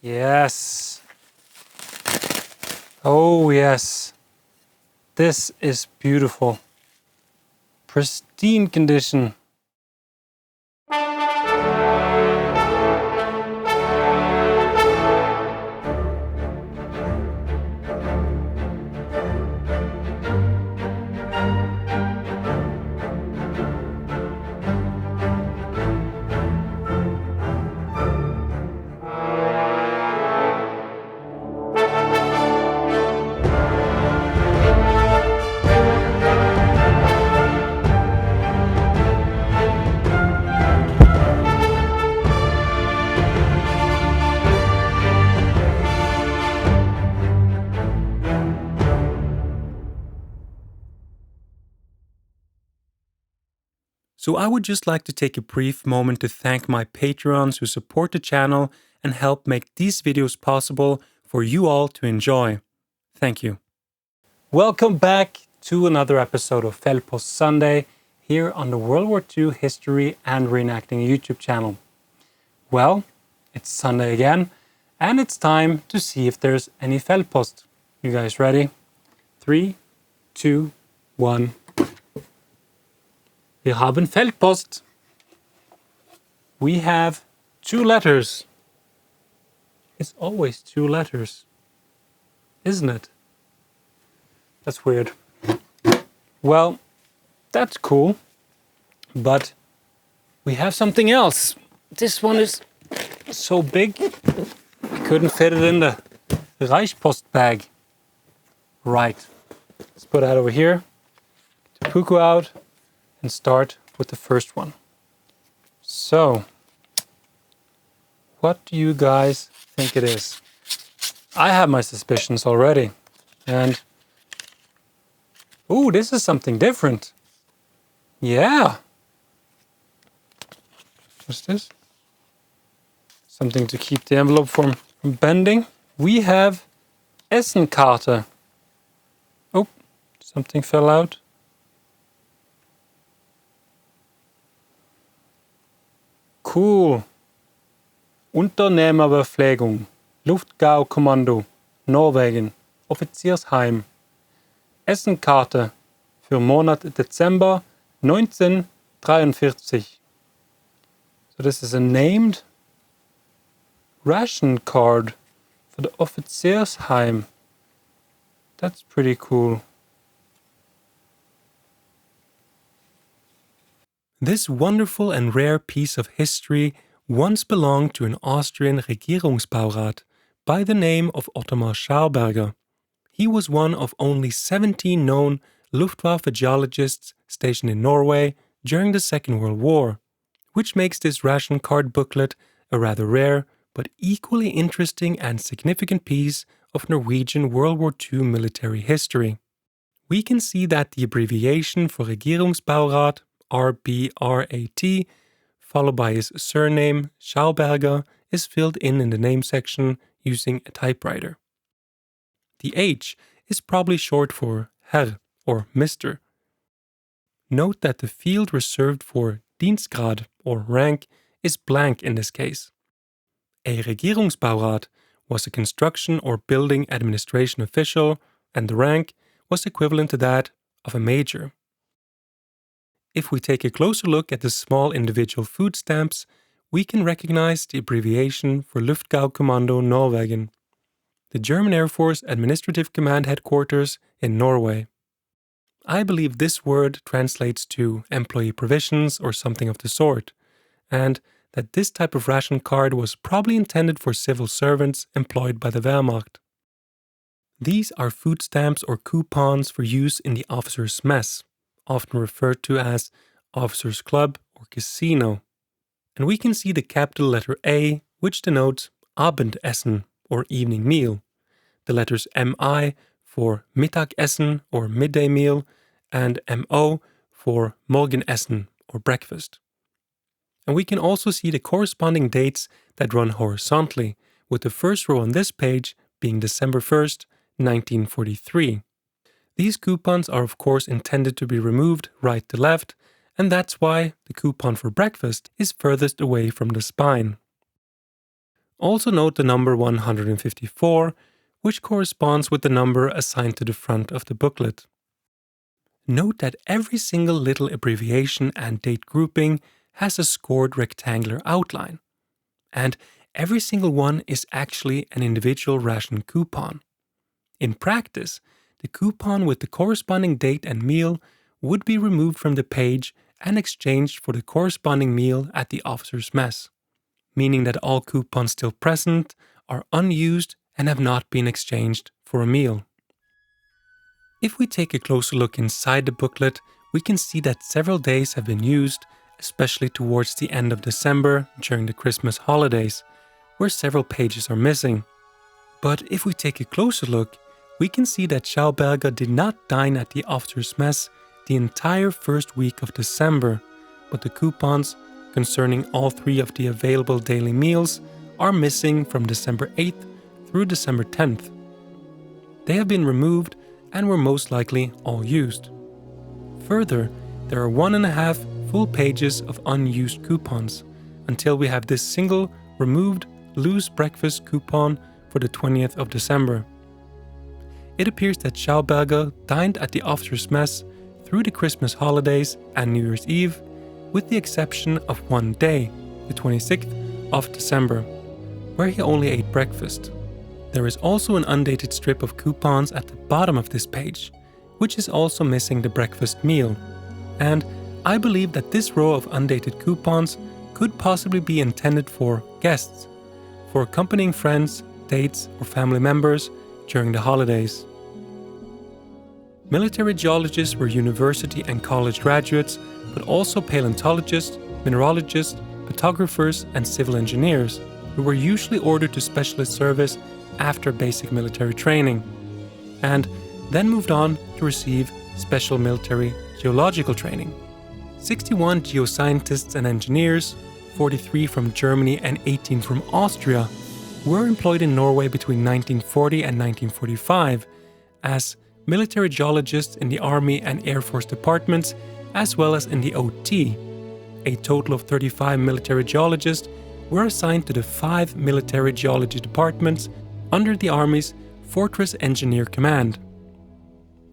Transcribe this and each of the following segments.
Yes. Oh, yes. This is beautiful. Pristine condition. So I would just like to take a brief moment to thank my Patreons who support the channel and help make these videos possible for you all to enjoy. Thank you. Welcome back to another episode of Feldpost Sunday here on the World War II History and Reenacting YouTube channel. Well, it's Sunday again, and it's time to see if there's any Feldpost. You guys ready? 3, 2, 1. Wir haben Feldpost. We have 2 letters. It's always 2 letters, isn't it? That's weird. Well, that's cool. But we have something else. This one is so big, I couldn't fit it in the Reichspost bag. Right. Let's put that over here. Get the puku out and start with the first one. So, what do you guys think it is? I have my suspicions already. And ooh, this is something different. Yeah. What's this? Something to keep the envelope from bending. We have Essenkarte. Oh, something fell out. Cool. Unternehmerverpflegung. Luftgaukommando. Norwegen. Offiziersheim. Essenkarte für Monat Dezember 1943. So this is a named ration card for the Offiziersheim. That's pretty cool. This wonderful and rare piece of history once belonged to an Austrian Regierungsbaurat by the name of Ottomar Schauberger. He was one of only 17 known Luftwaffe geologists stationed in Norway during the Second World War, which makes this ration card booklet a rather rare but equally interesting and significant piece of Norwegian World War II military history. We can see that the abbreviation for Regierungsbaurat, RBRAT, followed by his surname, Schauberger, is filled in the name section using a typewriter. The H is probably short for Herr or Mr. Note that the field reserved for Dienstgrad or rank is blank in this case. A Regierungsbaurat was a construction or building administration official, and the rank was equivalent to that of a major. If we take a closer look at the small individual food stamps, we can recognize the abbreviation for Luftgaukommando Norwegen, the German Air Force Administrative Command Headquarters in Norway. I believe this word translates to employee provisions or something of the sort, and that this type of ration card was probably intended for civil servants employed by the Wehrmacht. These are food stamps or coupons for use in the officers' mess, often referred to as officers' club or casino. And we can see the capital letter A, which denotes Abendessen or evening meal, the letters MI for Mittagessen or midday meal, and MO for Morgenessen or breakfast. And we can also see the corresponding dates that run horizontally, with the first row on this page being December 1st, 1943. These coupons are of course intended to be removed right to left, and that's why the coupon for breakfast is furthest away from the spine. Also note the number 154, which corresponds with the number assigned to the front of the booklet. Note that every single little abbreviation and date grouping has a scored rectangular outline, and every single one is actually an individual ration coupon. In practice, the coupon with the corresponding date and meal would be removed from the page and exchanged for the corresponding meal at the officer's mess, meaning that all coupons still present are unused and have not been exchanged for a meal. If we take a closer look inside the booklet, we can see that several days have been used, especially towards the end of December during the Christmas holidays, where several pages are missing. But if we take a closer look, we can see that Schauberger did not dine at the officer's mess the entire first week of December, but the coupons concerning all 3 of the available daily meals are missing from December 8th through December 10th. They have been removed and were most likely all used. Further, there are 1.5 full pages of unused coupons until we have this single removed loose breakfast coupon for the 20th of December. It appears that Schauberger dined at the officer's mess through the Christmas holidays and New Year's Eve, with the exception of one day, the 26th of December, where he only ate breakfast. There is also an undated strip of coupons at the bottom of this page, which is also missing the breakfast meal. And I believe that this row of undated coupons could possibly be intended for guests, for accompanying friends, dates, or family members during the holidays. Military geologists were university and college graduates, but also paleontologists, mineralogists, photographers, and civil engineers, who were usually ordered to specialist service after basic military training, and then moved on to receive special military geological training. 61 geoscientists and engineers, 43 from Germany and 18 from Austria, were employed in Norway between 1940 and 1945 as military geologists in the Army and Air Force departments, as well as in the OT. A total of 35 military geologists were assigned to the 5 military geology departments under the Army's Fortress Engineer Command.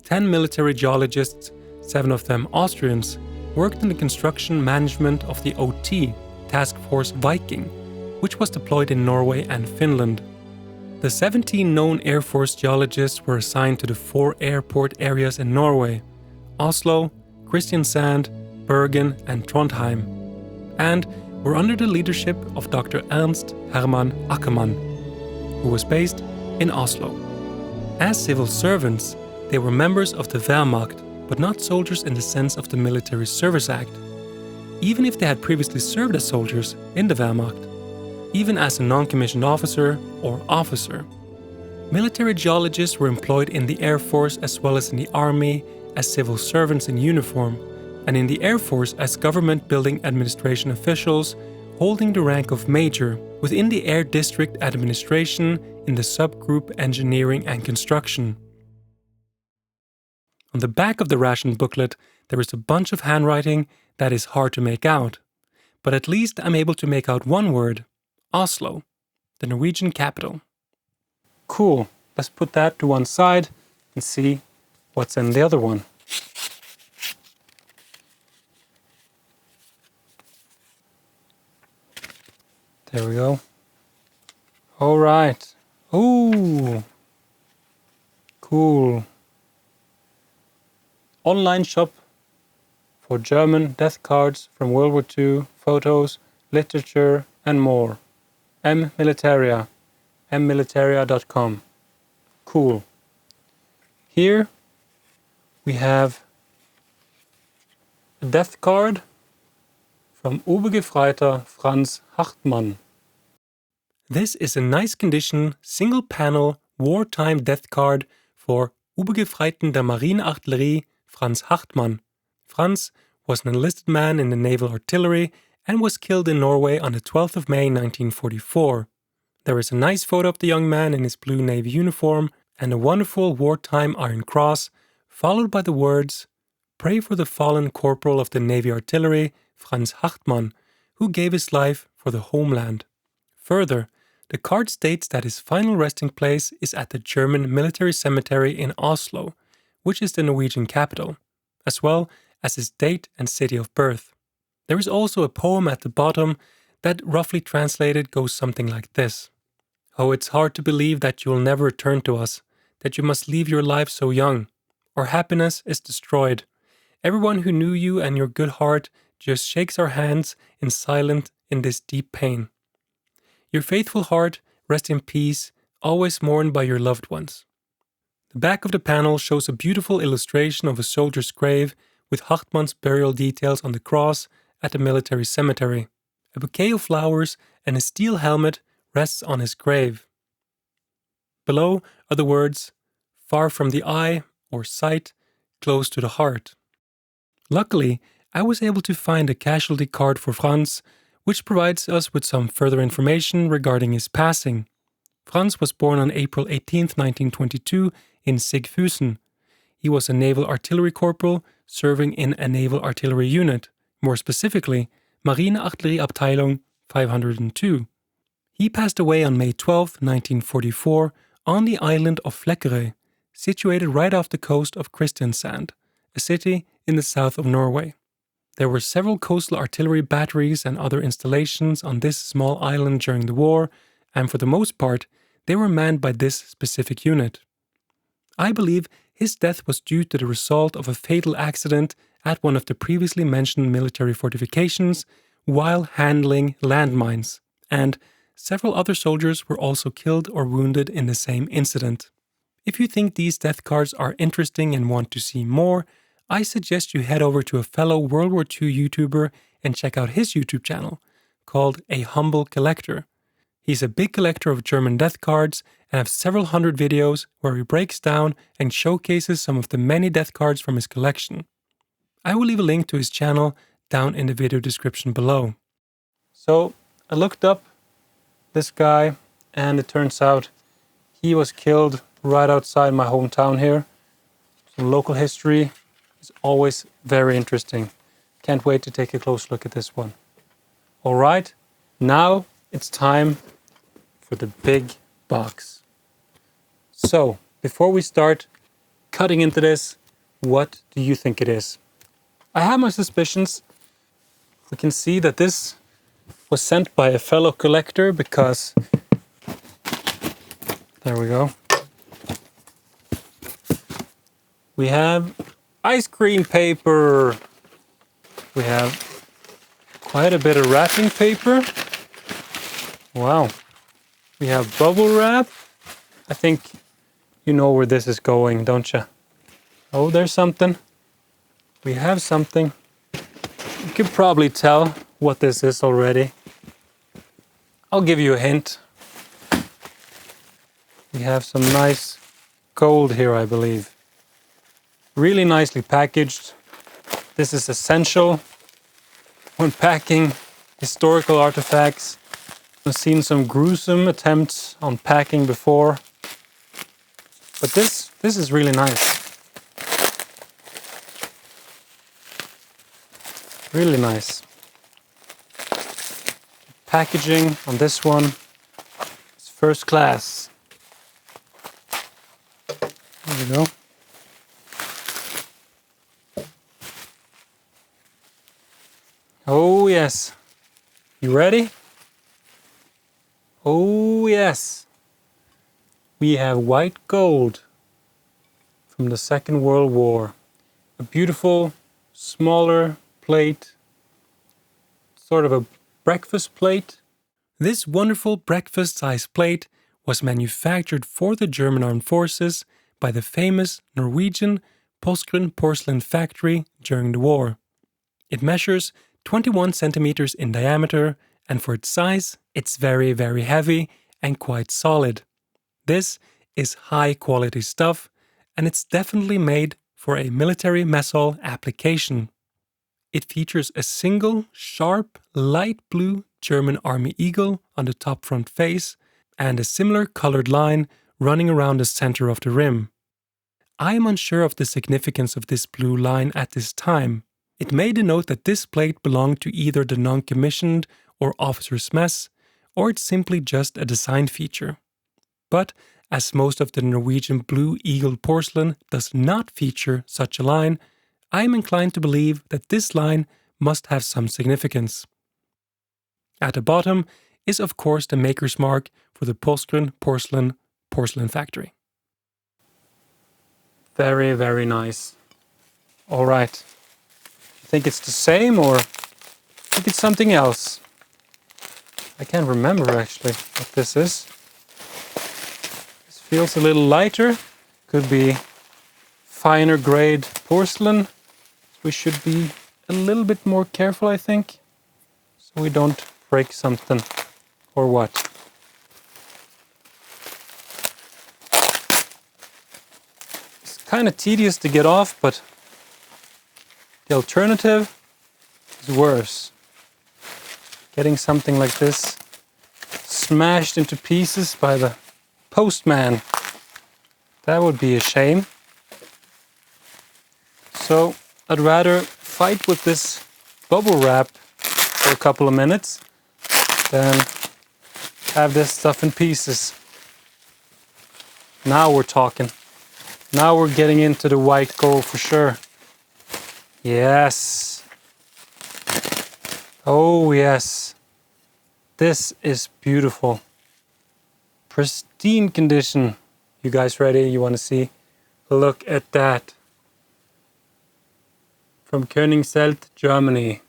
10 military geologists, 7 of them Austrians, worked in the construction management of the OT, Task Force Viking, which was deployed in Norway and Finland. The 17 known Air Force geologists were assigned to the 4 airport areas in Norway: Oslo, Kristiansand, Bergen, and Trondheim, and were under the leadership of Dr. Ernst Hermann Ackermann, who was based in Oslo. As civil servants, they were members of the Wehrmacht, but not soldiers in the sense of the Military Service Act, even if they had previously served as soldiers in the Wehrmacht, even as a non-commissioned officer or officer. Military geologists were employed in the Air Force as well as in the Army as civil servants in uniform, and in the Air Force as government building administration officials holding the rank of major within the Air District Administration in the subgroup Engineering and Construction. On the back of the ration booklet, there is a bunch of handwriting that is hard to make out, but at least I'm able to make out one word: Oslo, the Norwegian capital. Cool, let's put that to one side and see what's in the other one. There we go. All right. Ooh, cool. Online shop for German death cards from World War II, photos, literature, and more. Militaria, mmilitaria.com. Cool. Here we have a death card from Obergefreiter Franz Hartmann. This is a nice condition, single panel, wartime death card for Obergefreiten der Marineartillerie Franz Hartmann. Franz was an enlisted man in the Naval Artillery and was killed in Norway on the 12th of May 1944. There is a nice photo of the young man in his blue Navy uniform and a wonderful wartime Iron Cross, followed by the words, "Pray for the fallen corporal of the Navy Artillery, Franz Hartmann, who gave his life for the homeland." Further, The card states that his final resting place is at the German military cemetery in Oslo, which is the Norwegian capital, as well as his date and city of birth. There is also a poem at the bottom that, roughly translated, goes something like this. Oh, it's hard to believe that you will never return to us, that you must leave your life so young. Our happiness is destroyed. Everyone who knew you and your good heart just shakes our hands in silence in this deep pain. Your faithful heart, rest in peace, always mourned by your loved ones. The back of the panel shows a beautiful illustration of a soldier's grave with Hartmann's burial details on the cross at the military cemetery. A bouquet of flowers and a steel helmet rests on his grave. Below are the words, "Far from the eye," or sight, "close to the heart." Luckily, I was able to find a casualty card for Franz, which provides us with some further information regarding his passing. Franz was born on April 18, 1922, in Sigfusen. He was a naval artillery corporal serving in a naval artillery unit, more specifically, Marineartillerieabteilung 502. He passed away on May 12, 1944, on the island of Flekkerøy, situated right off the coast of Kristiansand, a city in the south of Norway. There were several coastal artillery batteries and other installations on this small island during the war, and for the most part, they were manned by this specific unit. I believe his death was due to the result of a fatal accident at one of the previously mentioned military fortifications while handling landmines, and several other soldiers were also killed or wounded in the same incident. If you think these death cards are interesting and want to see more, I suggest you head over to a fellow World War II YouTuber and check out his YouTube channel, called A Humble Collector. He's a big collector of German death cards and has several hundred videos where he breaks down and showcases some of the many death cards from his collection. I will leave a link to his channel down in the video description below. So, I looked up this guy, and it turns out he was killed right outside my hometown here. So local history is always very interesting. Can't wait to take a close look at this one. Alright, now it's time for the big box. So, before we start cutting into this, what do you think it is? I have my suspicions. We can see that this was sent by a fellow collector because... There we go. We have ice cream paper. We have quite a bit of wrapping paper. Wow. We have bubble wrap. I think you know where this is going, don't you? Oh, there's something. We have something. You can probably tell what this is already. I'll give you a hint. We have some nice gold here, I believe. Really nicely packaged. This is essential when packing historical artifacts. I've seen some gruesome attempts on packing before, but this is really nice. Really nice. Packaging on this one is first class. There we go. Oh yes. You ready? Oh yes. We have white gold from the Second World War. A beautiful, smaller plate. Sort of a breakfast plate. This wonderful breakfast-sized plate was manufactured for the German Armed Forces by the famous Norwegian Porsgrunn porcelain factory during the war. It measures 21 centimeters in diameter, and for its size, it's very, very heavy and quite solid. This is high-quality stuff, and it's definitely made for a military mess hall application. It features a single, sharp, light blue German Army eagle on the top front face and a similar colored line running around the center of the rim. I am unsure of the significance of this blue line at this time. It may denote that this plate belonged to either the non-commissioned or officer's mess, or it's simply just a design feature. But as most of the Norwegian Blue Eagle porcelain does not feature such a line, I am inclined to believe that this line must have some significance. At the bottom is of course the maker's mark for the Porsgrunn porcelain factory. Very, very nice. All right. You think it's the same or think it's something else? I can't remember actually what this is. This feels a little lighter. Could be finer grade porcelain. We should be a little bit more careful, I think, so we don't break something. Or what? It's kind of tedious to get off, but the alternative is worse. Getting something like this smashed into pieces by the postman. That would be a shame. So I'd rather fight with this bubble wrap for a couple of minutes than have this stuff in pieces. Now we're talking. Now we're getting into the white gold for sure. Yes. Oh yes. This is beautiful. Pristine condition. You guys ready? You want to see? Look at that. From Königseld, Germany.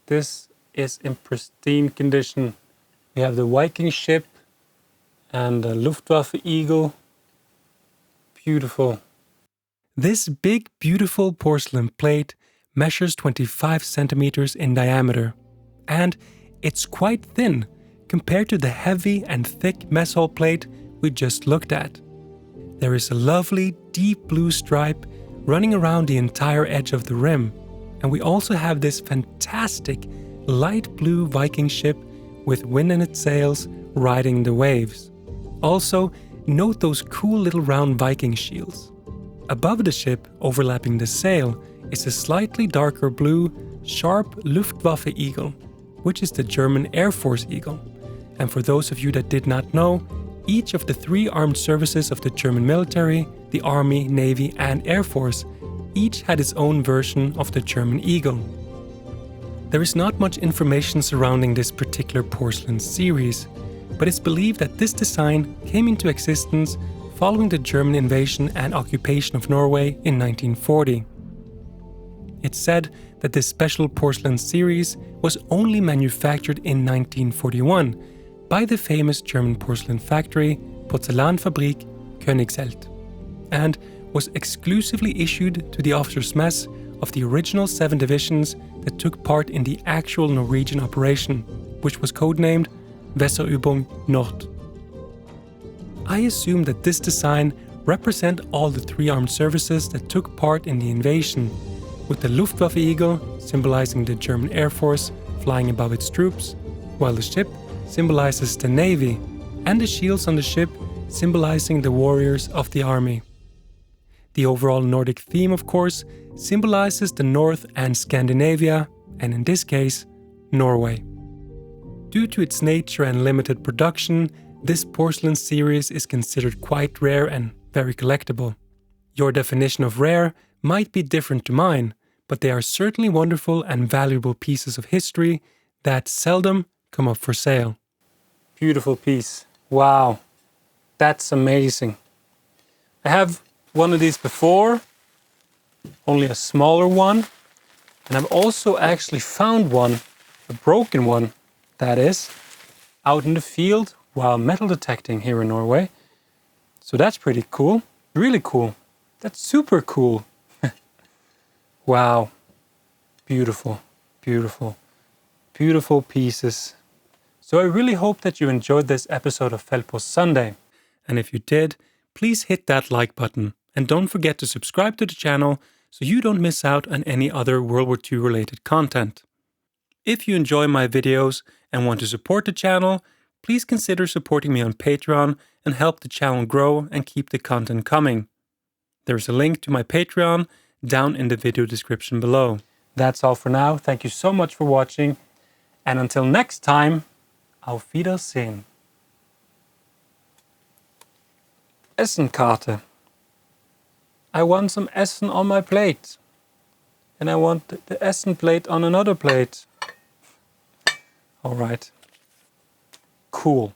This is in pristine condition. We have the Viking ship and the Luftwaffe Eagle. Beautiful. This big, beautiful porcelain plate measures 25 centimeters in diameter, and it's quite thin compared to the heavy and thick mess hall plate we just looked at. There is a lovely, deep blue stripe running around the entire edge of the rim, and we also have this fantastic light blue Viking ship with wind in its sails riding the waves. Also, note those cool little round Viking shields. Above the ship, overlapping the sail, is a slightly darker blue, sharp Luftwaffe eagle, which is the German Air Force eagle. And for those of you that did not know, each of the three armed services of the German military, the Army, Navy, and Air Force, each had its own version of the German eagle. There is not much information surrounding this particular porcelain series, but it's believed that this design came into existence following the German invasion and occupation of Norway in 1940. It's said that this special porcelain series was only manufactured in 1941 by the famous German porcelain factory Porzellanfabrik Königseld, and was exclusively issued to the officers' mess of the original 7 divisions that took part in the actual Norwegian operation, which was codenamed Weserübung Nord. I assume that this design represents all the 3 armed services that took part in the invasion, with the Luftwaffe Eagle symbolizing the German Air Force flying above its troops, while the ship symbolizes the Navy, and the shields on the ship symbolizing the warriors of the army. The overall Nordic theme, of course, symbolizes the North and Scandinavia, and in this case, Norway. Due to its nature and limited production, this porcelain series is considered quite rare and very collectible. Your definition of rare might be different to mine, but they are certainly wonderful and valuable pieces of history that seldom come up for sale. Beautiful piece. Wow. That's amazing. I have one of these before, only a smaller one. And I've also actually found one, a broken one, that is, out in the field while metal detecting here in Norway. So that's pretty cool. Really cool. That's super cool. Wow. Beautiful, beautiful, beautiful pieces. So I really hope that you enjoyed this episode of Feldpost Sunday. And if you did, please hit that like button. And don't forget to subscribe to the channel so you don't miss out on any other World War II related content. If you enjoy my videos and want to support the channel, please consider supporting me on Patreon and help the channel grow and keep the content coming. There's a link to my Patreon down in the video description below. That's all for now. Thank you so much for watching. And until next time, Auf Wiedersehen. Essenkarte. I want some Essen on my plate. And I want the Essen plate on another plate. Alright. Cool.